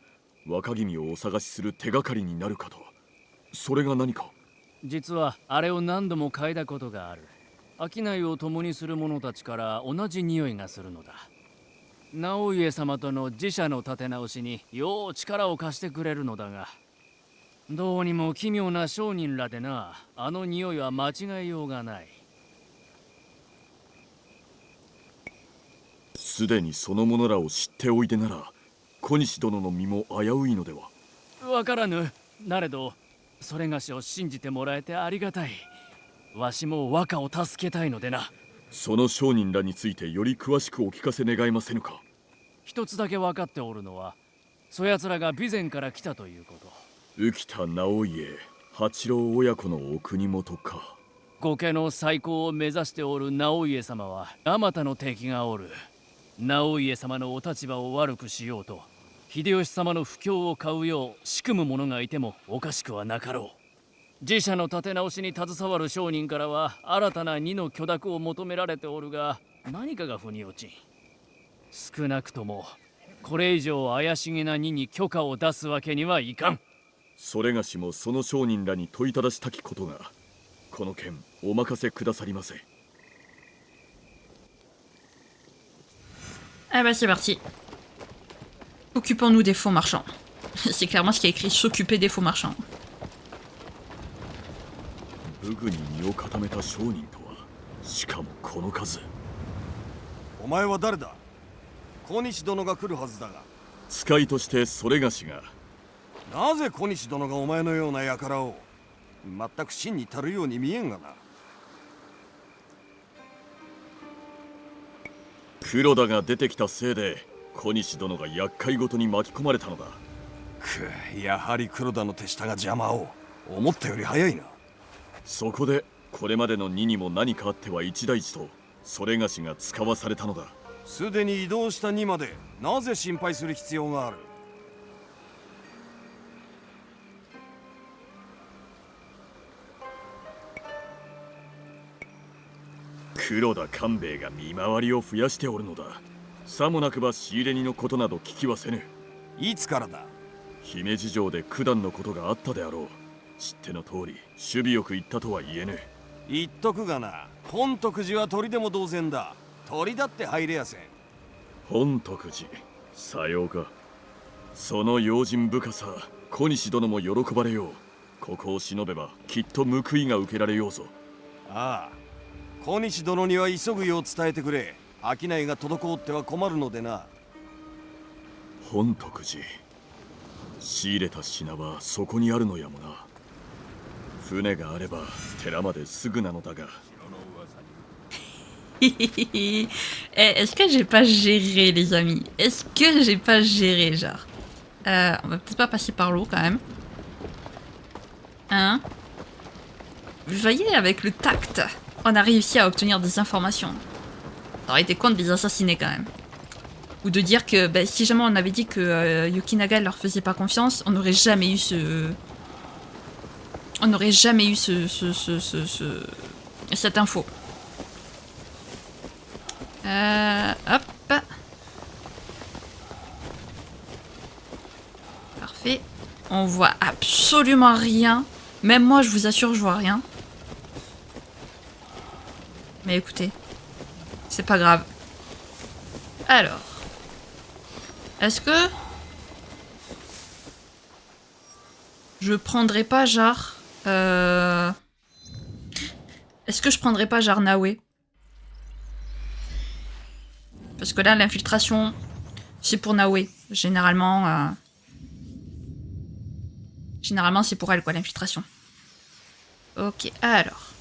[SPEAKER 3] 若君をお探しする手がかりになるかと。それが何か。
[SPEAKER 6] 実はあれを何度も嗅いだことがある。商いを共にする者たちから同じ匂いがするのだ。直家様との自社の立て直しによう力を貸してくれるのだが、どうにも奇妙な商人らでな、あの匂いは間違いようがない。
[SPEAKER 3] すでにその者らを知っておいでなら、小西殿の身も危ういのでは。
[SPEAKER 6] わからぬ。なれど、それがしを信じてもらえてありがたい。わしも若を助けたいのでな。
[SPEAKER 3] その商人らについてより詳しくお聞かせ願えませぬか。
[SPEAKER 6] 一つだけ分かっておるのは、そやつらが備前から来たということ。
[SPEAKER 3] 浮田直家、八郎親子のお国元か。
[SPEAKER 6] 御家の再興を目指しておる直家様はあまたの敵がおる。直家様のお立場を悪くしようと、秀吉様の不況を買うよう仕組む者がいてもおかしくはなかろう。自社の立て直しに携わる商人からは新たな荷の許諾を求められておるが、何かが腑に落ちん。少なくともこれ以上怪しげな荷に許可を出すわけにはいかん。
[SPEAKER 3] それがしもその商人らに問いただしたきことが、この件お任せくださりませ。
[SPEAKER 1] Ah bah c'est parti. Occupons-nous des faux marchands. C'est clairement ce qui est écrit, s'occuper des faux marchands.
[SPEAKER 3] 武具に身を固めた商人とはしかもこの数。
[SPEAKER 10] お前は誰だ？小西殿が来るはずだが。
[SPEAKER 3] 使いとしてそれがしが。
[SPEAKER 10] なぜ小西殿がお前のような輩を。全く真に足るように見えんがな。
[SPEAKER 3] 黒田が出てきたせいで小西殿が厄介ごとに巻き込まれたのだ。
[SPEAKER 10] やはり黒田の手下が邪魔を。思ったより早いな。
[SPEAKER 3] そこでこれまでの2にも何かあっては一大事とそれがしが使わされたのだ。
[SPEAKER 10] すでに移動した2までなぜ心配する必要がある？
[SPEAKER 3] 黒田官兵衛が見回りを増やしておるのだ。さもなくば仕入れ荷のことなど聞きはせぬ。
[SPEAKER 10] いつからだ？
[SPEAKER 3] 姫路城で九段のことがあったであろう。知っての通り守備よく言ったとは言えぬ。
[SPEAKER 10] 言っとくがな、本徳寺は鳥でも同然だ。鳥だって入れやせん。
[SPEAKER 3] 本徳寺さようか。その用心深さ小西殿も喜ばれよう。ここを忍べばきっと報いが受けられようぞ。
[SPEAKER 10] ああ、小西殿には急ぐよう伝えてくれ。商いが滞っては困るのでな。
[SPEAKER 3] 本徳寺仕入れた品はそこにあるのやもな。船があれば寺まですぐなのだが。
[SPEAKER 1] Est-ce que j'ai pas géré, les amis? Est-ce que j'ai pas géré, genre? On va peut-être pas passer par l'eau quand même. Hein? Vous voyez, avec le tact, on a réussi à obtenir des informations. Ça aurait été con de les assassiner quand même. Ou de dire que bah, si jamais on avait dit que Yukinaga leur faisait pas confiance, on n'aurait jamais eu ce... On n'aurait jamais eu cette info. Hop. Parfait. On voit absolument rien. Même moi, je vous assure, je vois rien. Mais écoutez, c'est pas grave. Alors, est-ce que je prendrais pas genre... Est-ce que je prendrais pas genre Naoé? Parce que là, l'infiltration, c'est pour Naoé. Généralement, généralement c'est pour elle, quoi, l'infiltration. Ok, alors.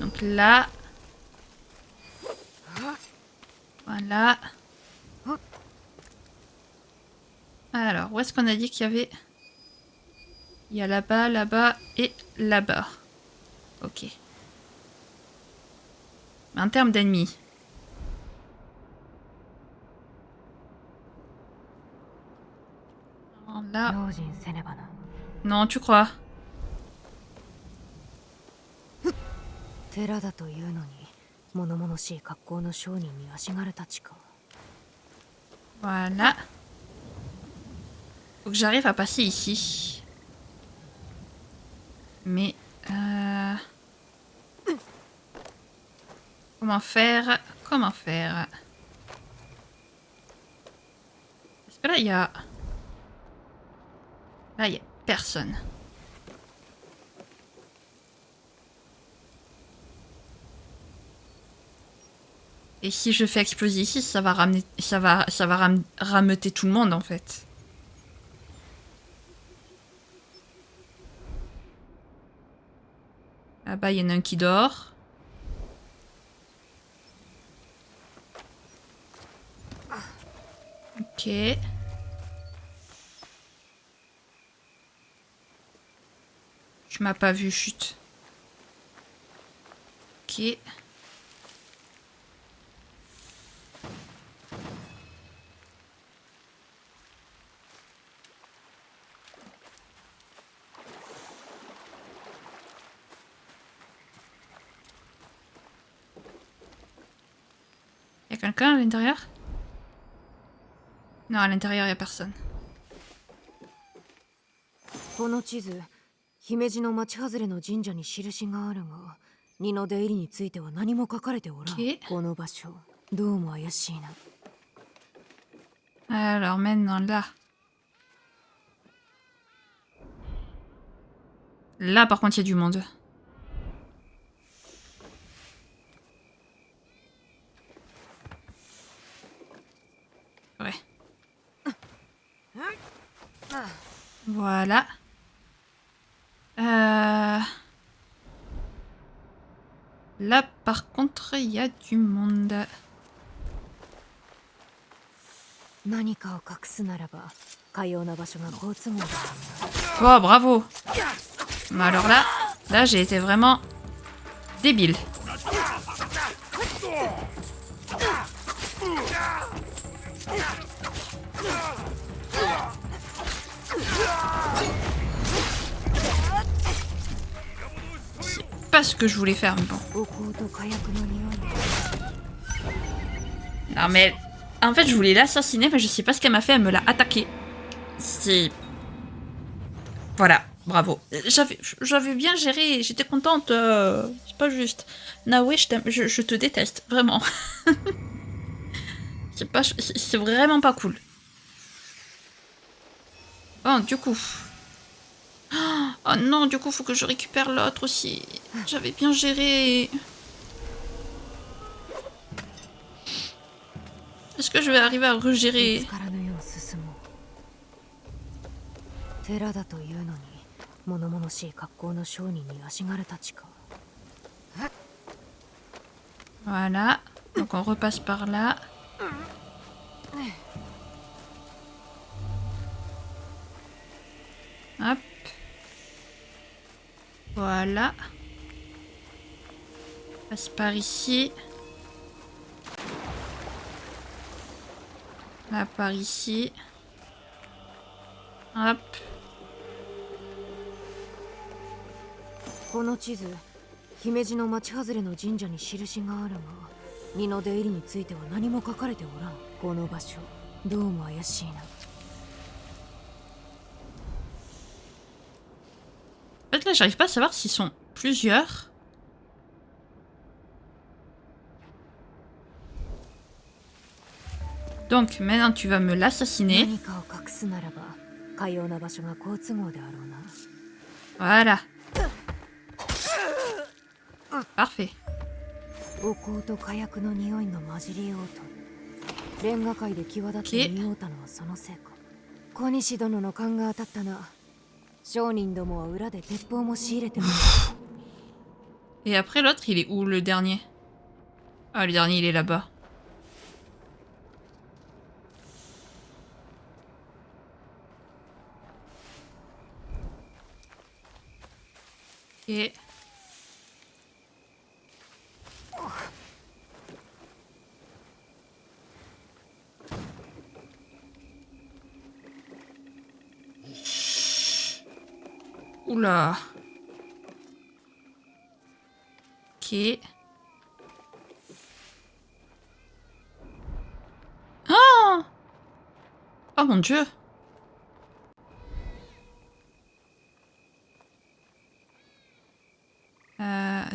[SPEAKER 1] Donc là. Voilà. Alors, où est-ce qu'on a dit qu'il y avait... Il y a là-bas, là-bas et là-bas. Ok. En termes d'ennemis. Là. Non, tu crois?
[SPEAKER 9] 寺だというのに物々しい格好の商人に足軽たちか。
[SPEAKER 1] Voilà. Faut que j'arrive à passer ici. Mais... Comment faire? Comment faire? Parce que là, il y a... Là, il y a personne. Et si je fais exploser ici, ça va ramener, rameuter tout le monde en fait. Là-bas, il y en a un qui dort. Ok. Tu m'as pas vu, chut. Ok. Y'a quelqu'un à l'intérieur? Non, à l'intérieur, y a personne.
[SPEAKER 9] この地図、姫路の町外れの神社に印があるが、二の出入りについては何も書かれておらん。
[SPEAKER 1] Ok.
[SPEAKER 9] この場所どうも怪しいな。
[SPEAKER 1] Alors maintenant là. Là par contre il y a du monde. Ouais. Voilà. Là par contre il y a du monde.
[SPEAKER 9] 何かを隠すならばかような場所が好都合だ。
[SPEAKER 1] Oh bravo. Mais alors là j'ai été vraiment débile. C'est pas ce que je voulais faire, mais bon.
[SPEAKER 9] お香と火薬の匂い。
[SPEAKER 1] Non mais en fait je voulais l'assassiner mais je sais pas ce qu'elle m'a fait, elle me l'a attaqué. C'est... Voilà, bravo. J'avais bien géré, j'étais contente, c'est pas juste. Naoé, je te déteste, vraiment. C'est vraiment pas cool. Bon, du coup... Oh non, du coup faut que je récupère l'autre aussi. J'avais bien géré... Est-ce que je vais arriver à regérer?
[SPEAKER 9] 寺だというのに物々しい格好の商人に足軽たちか。
[SPEAKER 1] Voilà, donc on repasse par là. Hop. Voilà. On passe par ici. Là, par ici. Hop.
[SPEAKER 9] この地図、姫路の町外れの神社に印があるが、二の出入りについては何も書かれておらん。この場所、どうも怪しいな。
[SPEAKER 1] En fait là j'arrive pas à savoir s'ils sont plusieurs. Donc maintenant tu vas me l'assassiner. Voilà. Parfait.
[SPEAKER 9] お香と火薬の匂いが混じりようとレンガ界で際立って見ようたのはそのせいか。小西殿の勘が当たったな。商人どもは裏で鉄砲も仕入れてる。
[SPEAKER 1] Et après l'autre il est où le dernier? Ah le dernier il est là-bas. Ok. Oula. Ok. Oh! Oh mon dieu.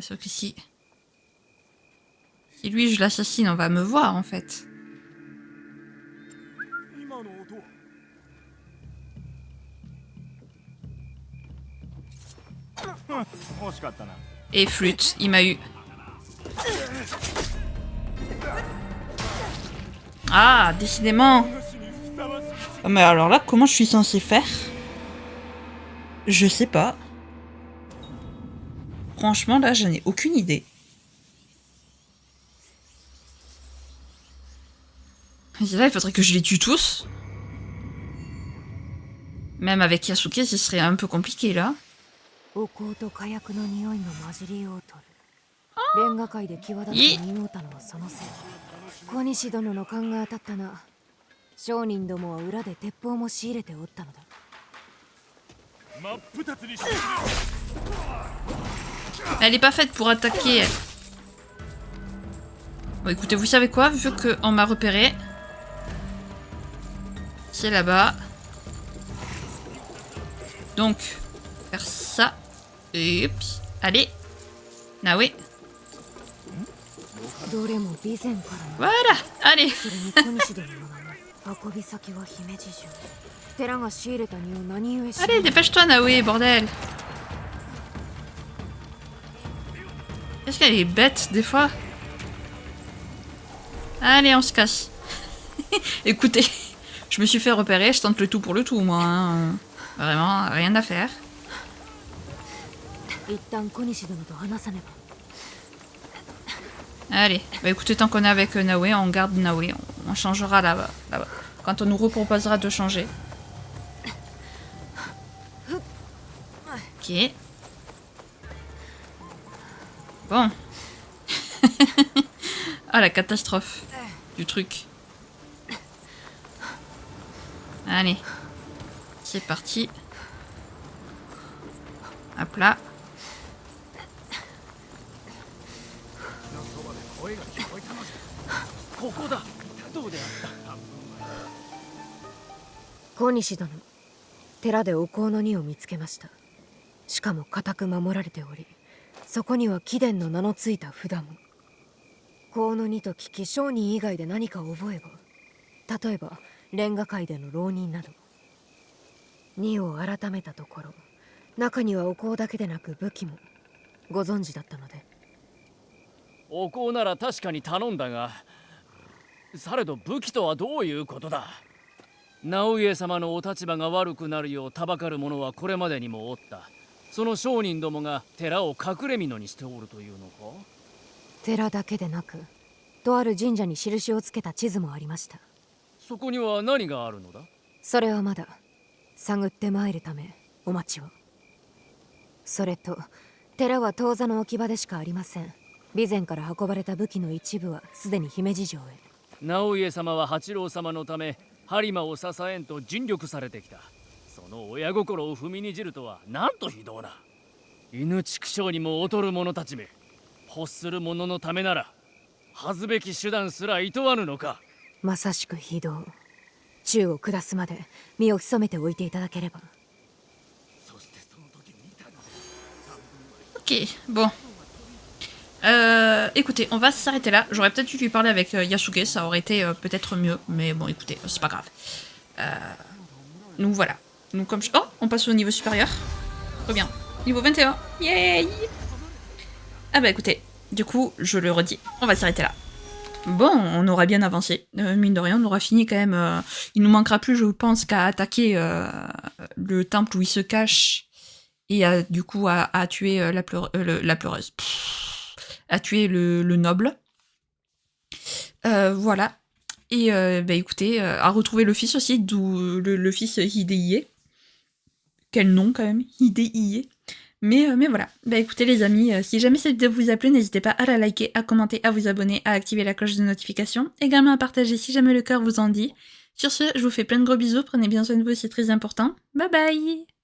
[SPEAKER 1] Sauf que si lui je l'assassine, on va me voir en fait. Et flûte, il m'a eu. Ah, décidément. Oh, mais alors là, comment je suis censée faire? Je sais pas. Franchement, là, je n'ai aucune idée. Là, il faudrait que je les tue tous. Même avec Yasuke, ce serait un peu compliqué, là.
[SPEAKER 9] お香と火薬の匂いが混じりようとる。レンガ界で際立って見ようたのはそのせい。小西殿の勘が当たったな。商人どもは裏で鉄砲も仕入れておったのだ。
[SPEAKER 10] 真っ二つにして
[SPEAKER 1] Elle est pas faite pour attaquer. Bon, écoutez, vous savez quoi? Vu qu'on m'a repéré, c'est là-bas. Donc, faire ça. Et oups. Allez. Ah oui.
[SPEAKER 9] どれも備前からの
[SPEAKER 1] Voilà, allez.
[SPEAKER 9] それに小西殿の名も運び先は姫路城寺が仕入れた荷を何故し
[SPEAKER 1] Allez, dépêche-toi, Naoé, bordel. Qu'est-ce qu'elle est bête, des fois. Allez, on se casse. Écoutez, je me suis fait repérer, je tente le tout pour le tout, moi. Hein. Vraiment, rien à faire.
[SPEAKER 9] 一旦小西殿と話さねば
[SPEAKER 1] Allez, bah écoutez, tant qu'on est avec Naoé, on garde Naoé. On changera là-bas. Quand on nous reproposera de changer. Ok. Bon. Ah, la catastrophe du truc. Allez. C'est parti. Hop là.
[SPEAKER 6] Kokoda.
[SPEAKER 9] 小西殿寺でお香の荷を見つけました。しかも固く守られており、そこには貴殿の名のついた札も。香の荷と聞き商人以外で何かを覚えば、例えばレンガ界での浪人など。荷を改めたところ、中にはお香だけでなく武器もご存知だったので。
[SPEAKER 6] お香なら確かに頼んだが、されど武器とはどういうことだ。直家様のお立場が悪くなるようたばかる者はこれまでにもおった。その商人どもが寺を隠れ蓑にしておるというのか。
[SPEAKER 9] 寺だけでなく、とある神社に印をつけた地図もありました。
[SPEAKER 6] そこには何があるのだ。
[SPEAKER 9] それはまだ探って参るためお待ちを。それと寺は当座の置き場でしかありません。備前から運ばれた武器の一部はすでに姫路城へ。
[SPEAKER 6] 直家様は八郎様のため播磨を支えんと尽力されてきた。その親心を踏みにじるとはなんと非道な。犬畜生にも劣る者たちめ、欲する者のためなら恥ずべき手段すら厭わぬのか。
[SPEAKER 9] まさしく非道。宙を下すまで身を潜めておいていただければ。
[SPEAKER 1] Ok, bon. Écoutez, on va s'arrêter là. J'aurais peut-être dû lui parler avec Yasuke, ça aurait été peut-être mieux. Mais bon, écoutez, c'est pas grave. Donc voilà. Donc, comme oh, on passe au niveau supérieur. Trop bien. Niveau 21. Yay! Ah bah écoutez, du coup, je le redis, on va s'arrêter là. Bon, on aura bien avancé. Mine de rien, on aura fini quand même. Il nous manquera plus, je pense, qu'à attaquer le temple où il se cache. Et du coup à tuer la pleureuse. À tuer le noble. Voilà. Et bah écoutez, à retrouver le fils aussi, d'où le fils Hideye. Quel nom quand même, Hideye. Mais voilà. Bah écoutez les amis, si jamais cette vidéo vous a plu, n'hésitez pas à la liker, à commenter, à vous abonner, à activer la cloche de notification. Également à partager si jamais le cœur vous en dit. Sur ce, je vous fais plein de gros bisous, prenez bien soin de vous, c'est très important. Bye bye!